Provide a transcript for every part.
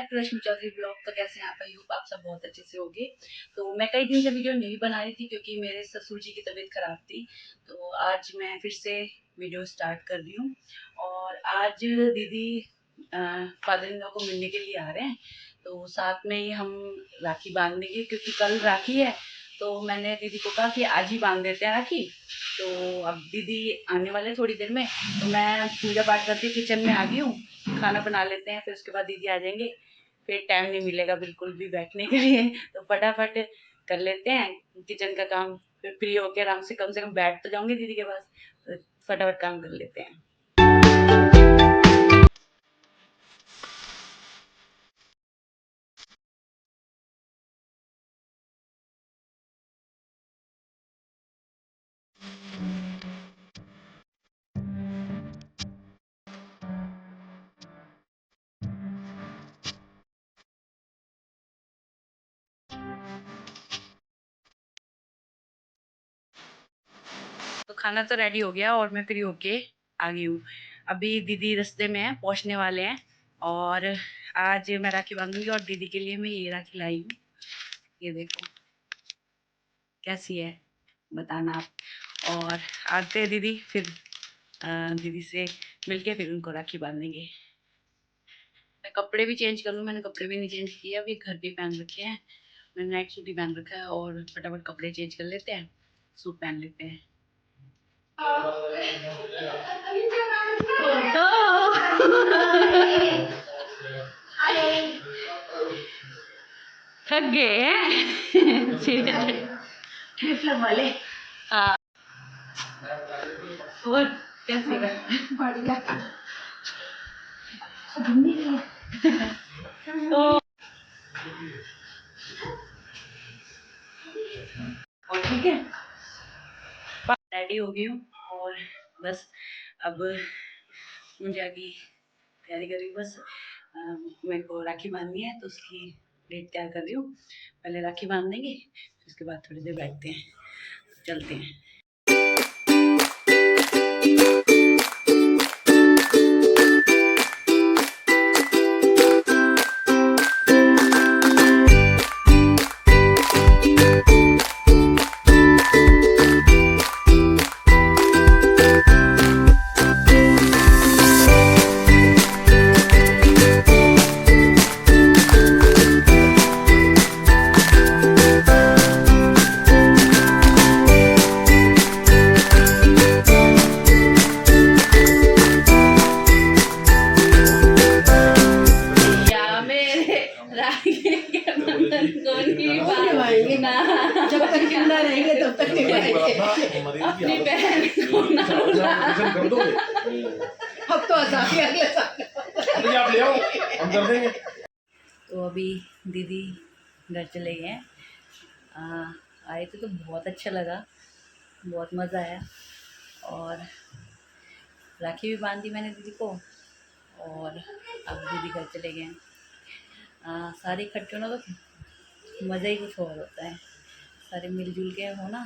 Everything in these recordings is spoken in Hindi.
Back to Rashmi Chaudhary blog. तो कैसे हैं आप? आई होप आप सब बहुत अच्छे से होंगे। तो मैं कई दिन से वीडियो नहीं बना रही थी क्योंकि मेरे ससुर जी की तबीयत खराब थी। तो आज मैं फिर से वीडियो स्टार्ट कर रही हूँ। और आज दीदी फादर इन लॉ को मिलने के लिए आ रहे हैं। तो साथ में ही हम राखी बांध देंगे क्योंकि कल राखी है। तो मैंने दीदी को कहा कि आज ही बांध देते हैं राखी। तो अब दीदी आने वाले थोड़ी देर में, तो मैं पूजा पाठ करके किचन में आ गई हूँ। खाना बना लेते हैं, फिर उसके बाद दीदी आ जाएंगे। फिर टाइम नहीं मिलेगा बिल्कुल भी बैठने के लिए। तो फटाफट कर लेते हैं किचन का काम। फिर फ्री होकर आराम से कम बैठ तो जाऊंगी दीदी के पास। तो फटाफट काम कर लेते हैं। तो खाना तो रेडी हो गया और मैं फ्री होके आ गई हूँ। अभी दीदी रास्ते में है, पहुंचने वाले हैं। और आज मैं राखी बांधूंगी और दीदी के लिए मैं ये राखी लाई हूँ। ये देखो कैसी है, बताना आप। और आते हैं दीदी, फिर दीदी से मिलके फिर उनको राखी बांधेंगे। मैं कपड़े भी चेंज कर लूँ, मैंने कपड़े भी नहीं चेंज किए, अभी घर भी पहन रखे हैं। मैंने नाइट सूट ही पहन रखा है और फटाफट कपड़े चेंज कर लेते हैं, सूट पहन लेते हैं। थक गए हैं वाले। हाँ, और कैसे तो और ठीक है, रेडी हो गई हूँ और बस अब मुझे आगे तैयारी कर रही हूँ। बस मेरे को राखी बांधनी है तो उसकी डेट तैयार कर रही हूँ। पहले राखी बांध देंगे, उसके बाद थोड़ी देर बैठते हैं, चलते हैं। जब तक जिंदा रहेंगे तब तक अपनी बहन को अब तो अगले साल आप ले आओ, हम कर देंगे। तो अभी दीदी घर चले गए हैं। आए थे तो बहुत अच्छा लगा, बहुत मज़ा आया। और राखी भी बांधी मैंने दीदी को और अब दीदी घर चले गए हैं। सारे इकट्ठे होना तो मज़ा ही कुछ और होता है। सारे मिलजुल के हो ना,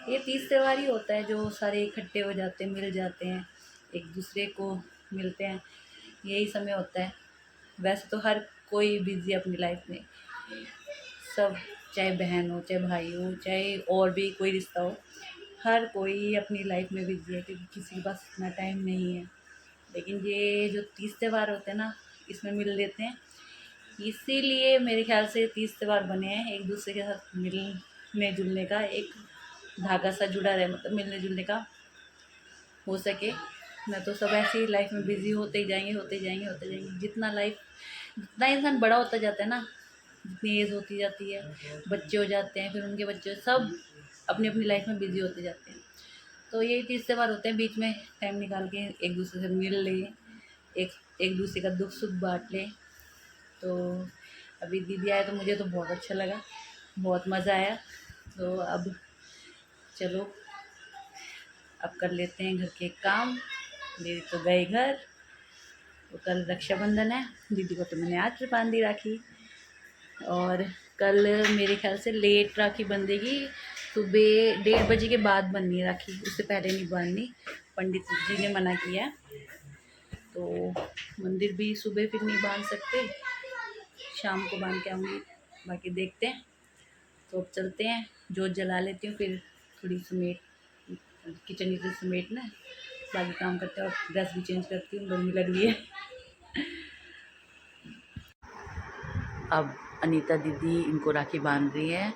ये तीज त्यौहार ही होता है जो सारे इकट्ठे हो जाते हैं, मिल जाते हैं, एक दूसरे को मिलते हैं, यही समय होता है। वैसे तो हर कोई बिज़ी अपनी लाइफ में, सब, चाहे बहन हो, चाहे भाई हो, चाहे और भी कोई रिश्ता हो, हर कोई अपनी लाइफ में बिज़ी है क्योंकि किसी के पास इतना टाइम नहीं है। लेकिन ये जो तीज त्यौहार होते हैं ना, इसमें मिल लेते हैं। इसीलिए मेरे ख्याल से तीज त्यौहार बने हैं, एक दूसरे के साथ मिलने जुलने का एक धागा सा जुड़ा रहे, मतलब मिलने जुलने का हो सके। न तो सब ऐसे ही लाइफ में बिज़ी होते ही जाएंगे, होते जाएंगे, होते जाएंगे। जितना इंसान बड़ा होता जाता है ना, जितनी एज होती जाती है, बच्चे हो जाते हैं, फिर उनके बच्चे, सब अपनी अपनी लाइफ में बिज़ी होते जाते हैं। तो यही तीज त्यौहार होते हैं, बीच में टाइम निकाल के एक दूसरे से मिल ले, एक दूसरे का दुख सुख बांट ले। तो अभी दीदी आए तो मुझे तो बहुत अच्छा लगा, बहुत मज़ा आया। तो अब चलो, अब कर लेते हैं घर के काम। दीदी तो गए घर, तो कल रक्षाबंधन है, दीदी को तो मैंने आज बांधी राखी। और कल मेरे ख्याल से लेट राखी बंधेगी, सुबह 1:30 बजे के बाद बननी है राखी, उससे पहले नहीं बांधनी, पंडित जी ने मना किया है। तो मंदिर भी सुबह फिर नहीं बांध सकते, शाम को बांध के आऊँगी। बाकी देखते हैं। तो अब चलते हैं, जोत जला लेती हूँ, फिर थोड़ी समेट किचन की समेटना है, बाकी काम करते हैं। और ड्रेस भी चेंज करती हूँ, गर्मी लग रही है। अब अनीता दीदी इनको राखी बांध रही है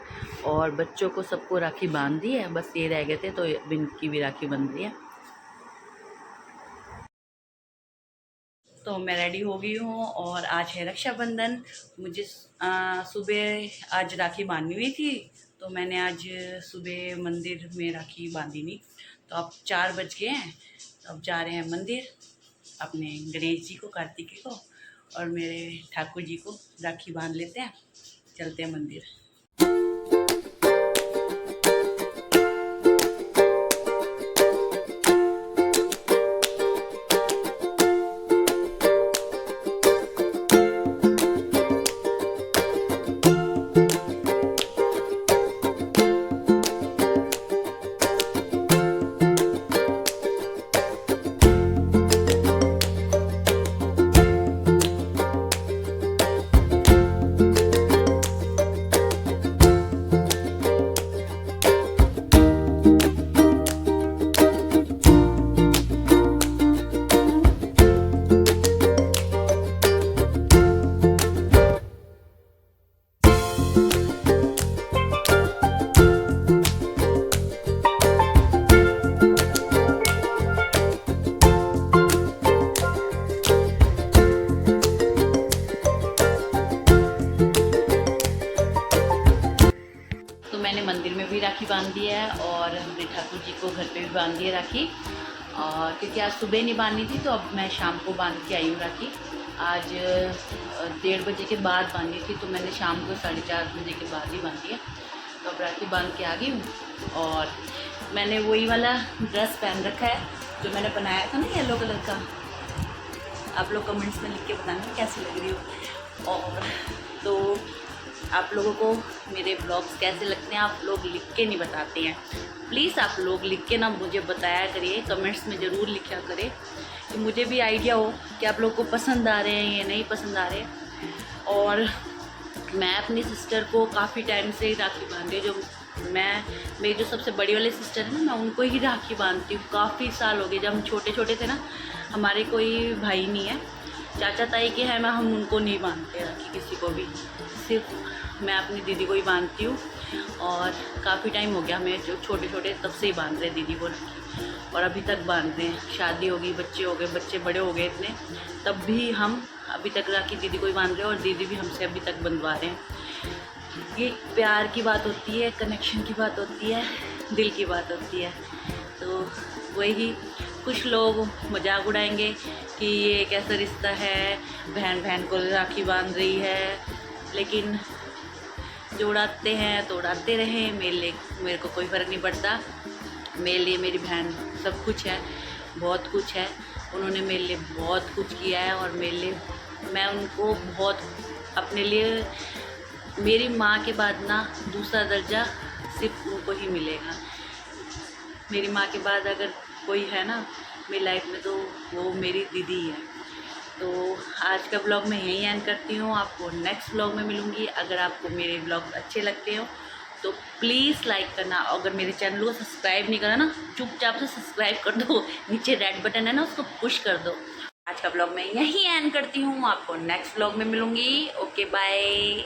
और बच्चों को सबको राखी बांध दी है, बस ये रह गए थे तो इनकी भी राखी बंध रही है। तो मैं रेडी हो गई हूँ और आज है रक्षाबंधन। मुझे सुबह आज राखी बांधनी हुई थी, तो मैंने आज सुबह मंदिर में राखी बांधी नहीं। तो अब 4 बज गए हैं, तो अब जा रहे हैं मंदिर, अपने गणेश जी को, कार्तिकेय को और मेरे ठाकुर जी को राखी बांध लेते हैं, चलते हैं मंदिर। मंदिर में भी राखी बांध दी है और हमने ठाकुर जी को घर पे भी बांध दी है राखी। और क्योंकि आज सुबह नहीं बांधनी थी तो अब मैं शाम को बांध के आई हूँ राखी। आज 1:30 बजे के बाद बांधी थी, तो मैंने शाम को 4:30 बजे के बाद ही बांधी है। तो अब राखी बांध के आ गई हूँ और मैंने वही वाला ड्रेस पहन रखा है जो मैंने बनाया था ना, येलो कलर का। आप लोग कमेंट्स में लिख के बताना कैसी लग रही हो। और तो आप लोगों को मेरे ब्लॉग्स कैसे लगते हैं, आप लोग लिख के नहीं बताते हैं। प्लीज़ आप लोग लिख के ना मुझे बताया करिए, कमेंट्स में ज़रूर लिखा करें कि मुझे भी आइडिया हो कि आप लोग को पसंद आ रहे हैं या नहीं पसंद आ रहे। और मैं अपनी सिस्टर को काफ़ी टाइम से ही राखी बांध रही हूँ। मेरी जो सबसे बड़ी वाली सिस्टर है ना, मैं उनको ही राखी बांधती हूँ। काफ़ी साल हो गए, जब हम छोटे छोटे थे ना, हमारे कोई भाई नहीं है, चाचा ताई के हैं, हम उनको नहीं बांधते राखी किसी को भी, सिर्फ मैं अपनी दीदी को ही बांधती हूँ। और काफ़ी टाइम हो गया हमें, जो छोटे छोटे तब से ही बांध रहे दीदी को राखी, और अभी तक बांध रहे हैं। शादी हो गई, बच्चे हो गए, बच्चे बड़े हो गए इतने, तब भी हम अभी तक राखी दीदी को ही बांध रहे हैं और दीदी भी हमसे अभी तक बंधवा रहे हैं। ये प्यार की बात होती है, कनेक्शन की बात होती है, दिल की बात होती है। तो वही कुछ लोग मजाक उड़ाएंगे कि ये कैसा रिश्ता है, बहन बहन को राखी बांध रही है, लेकिन जो उड़ाते हैं तो उड़ाते रहें, मेरे को कोई फ़र्क नहीं पड़ता। मेरे लिए मेरी बहन सब कुछ है, बहुत कुछ है। उन्होंने मेरे लिए बहुत कुछ किया है और मेरे लिए, मैं उनको बहुत, अपने लिए मेरी माँ के बाद ना दूसरा दर्जा सिर्फ उनको ही मिलेगा। मेरी माँ के बाद अगर कोई है ना मेरी लाइफ में तो वो मेरी दीदी है। तो आज का ब्लॉग मैं यहीं एंड करती हूँ, आपको नेक्स्ट ब्लॉग में मिलूँगी। अगर आपको मेरे ब्लॉग अच्छे लगते हो तो प्लीज़ लाइक करना, अगर मेरे चैनल को सब्सक्राइब नहीं करा ना, चुपचाप से सब्सक्राइब कर दो, नीचे रेड बटन है ना उसको पुश कर दो। आज का ब्लॉग मैं यहीं एंड करती हूँ, आपको नेक्स्ट ब्लॉग में मिलूँगी। Okay bye.